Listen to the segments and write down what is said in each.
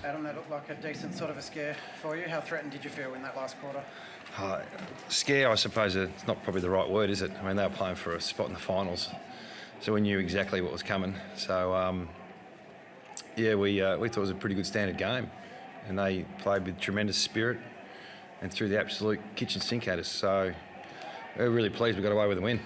Adam, that looked like a decent sort of a scare for you. How threatened did you feel in that last quarter? Scare, I suppose, it's not probably the right word, is it? I mean, they were playing for a spot in the finals, so we knew exactly what was coming. So, we thought it was a pretty good standard game, and they played with tremendous spirit and threw the absolute kitchen sink at us. So, we were really pleased we got away with a win.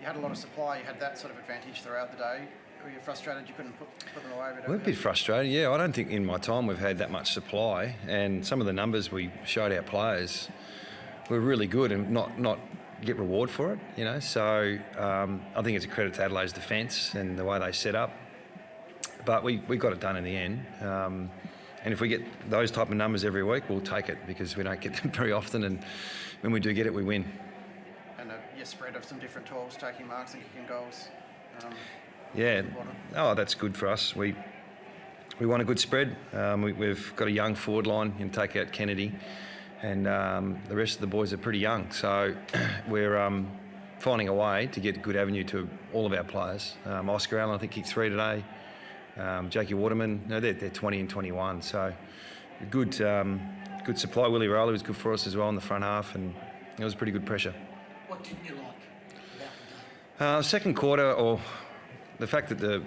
You had a lot of supply. You had that sort of advantage throughout the day. Were you frustrated you couldn't put them away? We're a bit frustrated, yeah. I don't think in my time we've had that much supply, and some of the numbers we showed our players were really good and not get reward for it, you know. So I think it's a credit to Adelaide's defence and the way they set up. But we got it done in the end. And if we get those type of numbers every week, we'll take it because we don't get them very often. And when we do get it, we win. And a spread of some different tools, taking marks and kicking goals. Yeah. Oh, that's good for us. We want a good spread. We've got a young forward line. You can take out Kennedy. And the rest of the boys are pretty young, so we're finding a way to get a good avenue to all of our players. Oscar Allen, I think, kicked 3 today. Jakey Waterman, no, they're 20 and 21, so good supply. Willie Rowley was good for us as well in the front half, and it was pretty good pressure. What didn't you like about the game? Second quarter, or the fact that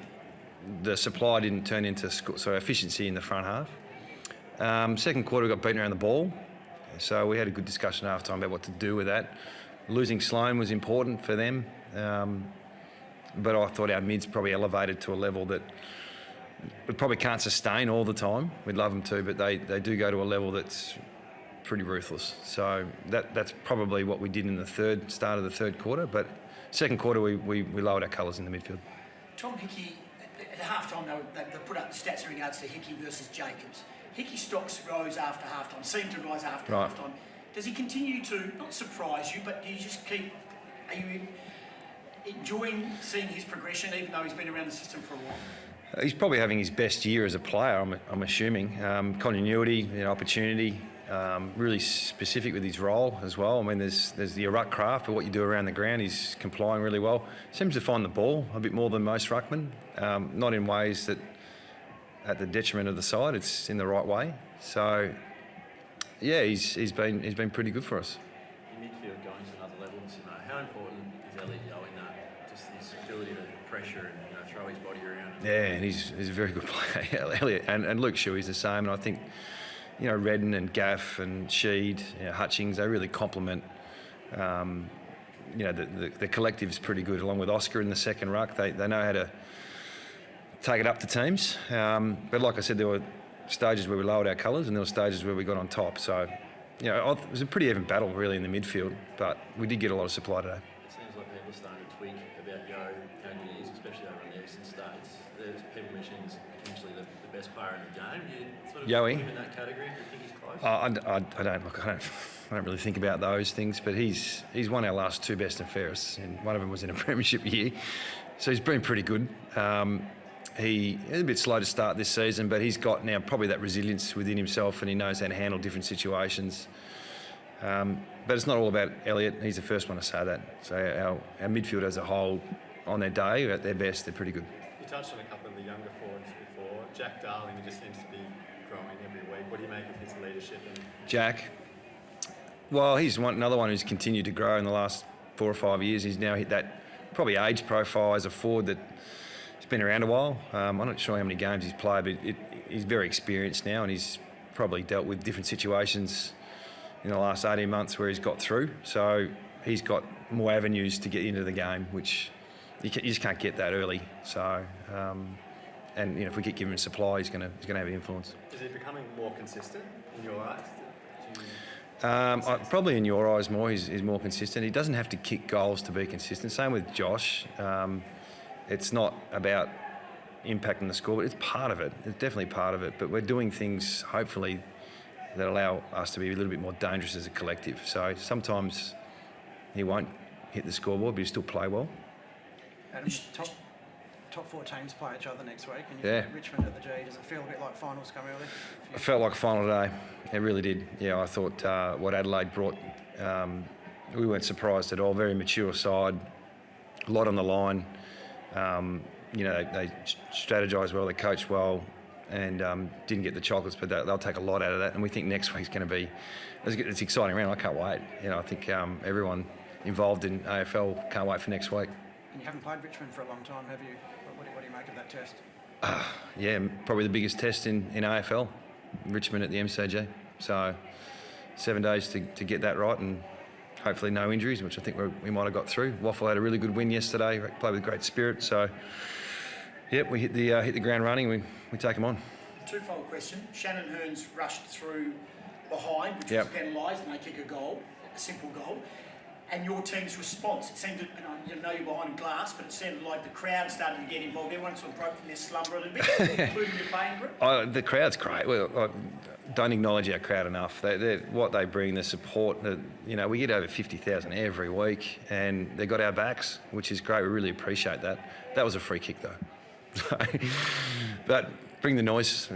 the supply didn't turn into efficiency in the front half. Second quarter, we got beaten around the ball. So we had a good discussion at half-time about what to do with that. Losing Sloan was important for them, but I thought our mids probably elevated to a level that we probably can't sustain all the time. We'd love them to, but they do go to a level that's pretty ruthless. So that's probably what we did in the start of the third quarter, but second quarter we lowered our colours in the midfield. Tom Hickey, at half-time they put up the stats in regards to Hickey versus Jacobs. Hickey's stocks rose after halftime, seemed to rise after halftime. Does he continue to, not surprise you, but do you just are you enjoying seeing his progression even though he's been around the system for a while? He's probably having his best year as a player, I'm assuming. Continuity, opportunity, really specific with his role as well. I mean, there's the Ruck craft for what you do around the ground. He's complying really well. Seems to find the ball a bit more than most ruckmen, not in ways that at the detriment of the side. It's in the right way. So, yeah, he's been pretty good for us. Your midfield going to another level, how important is Elliot Yeo in that? Just his ability to pressure and throw his body around. Yeah, and he's a very good player, Elliot. And Luke Shuey's the same. And I think, Redden and Gaff and Sheed, Hutchings, they really complement. The collective is pretty good, along with Oscar in the second ruck. They know how to take it up to teams. But like I said, there were stages where we lowered our colours and there were stages where we got on top. So, it was a pretty even battle really in the midfield, but we did get a lot of supply today. It seems like people are starting to tweak about Yeo, how good he is, especially over on the eastern states. There's people mentioning he's potentially the best player in the game. Do you sort of Yoey? put him in that category? Do you think he's close? I don't really think about those things, but he's won our last 2 best and fairest, and one of them was in a premiership year. So he's been pretty good. He is a bit slow to start this season, but he's got now probably that resilience within himself, and he knows how to handle different situations. But it's not all about Elliot. He's the first one to say that. So our midfield as a whole, on their day, at their best, they're pretty good. You touched on a couple of the younger forwards before. Jack Darling, he just seems to be growing every week. What do you make of his leadership? Jack, well, he's another one who's continued to grow in the last 4 or 5 years. He's now hit that probably age profile as a forward that been around a while. I'm not sure how many games he's played, but he's very experienced now, and he's probably dealt with different situations in the last 18 months where he's got through. So he's got more avenues to get into the game, which you just can't get that early. So, and if we keep giving him supply, he's going to have influence. Is he becoming more consistent in your eyes? Probably in your eyes more. He's more consistent. He doesn't have to kick goals to be consistent. Same with Josh. It's not about impacting the score, but it's part of it. It's definitely part of it. But we're doing things, hopefully, that allow us to be a little bit more dangerous as a collective. So sometimes he won't hit the scoreboard, but he'll still play well. And top 4 teams play each other next week, and you've got Richmond at the G. Does it feel a bit like finals come early? It felt like a final today. It really did. Yeah, I thought what Adelaide brought, we weren't surprised at all. Very mature side, a lot on the line. They strategise well, they coach well. and didn't get the chocolates, but they'll take a lot out of that. And we think next week's going to be it's an exciting round. I can't wait. I think everyone involved in AFL can't wait for next week. And you haven't played Richmond for a long time, have you? What do you make of that test? Yeah, probably the biggest test in AFL, Richmond at the MCG. So 7 days to get that right, and hopefully no injuries, which I think we might have got through. Waffle had a really good win yesterday, played with great spirit. So, yep, we hit the ground running, we take them on. Twofold question. Shannon Hearns rushed through behind, which was penalised, and they kick a goal, a simple goal. And your team's response, it seemed to, you know you're behind glass, but it sounded like the crowd started to get involved. Everyone sort of broke from their slumber a little bit, including your playing group. The crowd's great. Well, I don't acknowledge our crowd enough. What they bring, the support. We get over 50,000 every week, and they got our backs, which is great. We really appreciate that. That was a free kick, though. But bring the noise,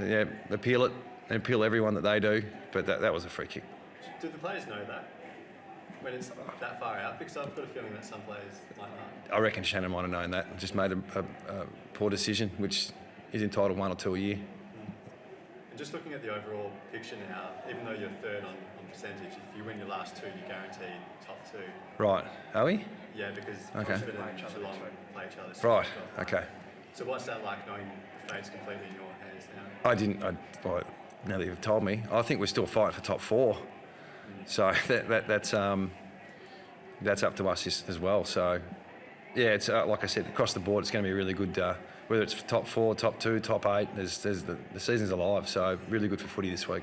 appeal it, and appeal everyone that they do. But that was a free kick. Do the players know that when it's that far out? Because I've got a feeling that some players might not. I reckon Shannon might have known that and just made a poor decision, which is entitled 1 or 2 a year. And just looking at the overall picture now, even though you're third on percentage, if you win your last 2, you're guaranteed top 2. Right. Are we? Yeah, because Oxford and Geelong play each other. Right. Okay. So what's that like, knowing the fate's completely in your hands now? Now that you've told me, I think we're still fighting for top 4. So that's up to us as well. So, yeah, it's like I said, across the board, it's going to be a really good. Whether it's top 4, top 2, top 8, the season's alive. So really good for footy this week.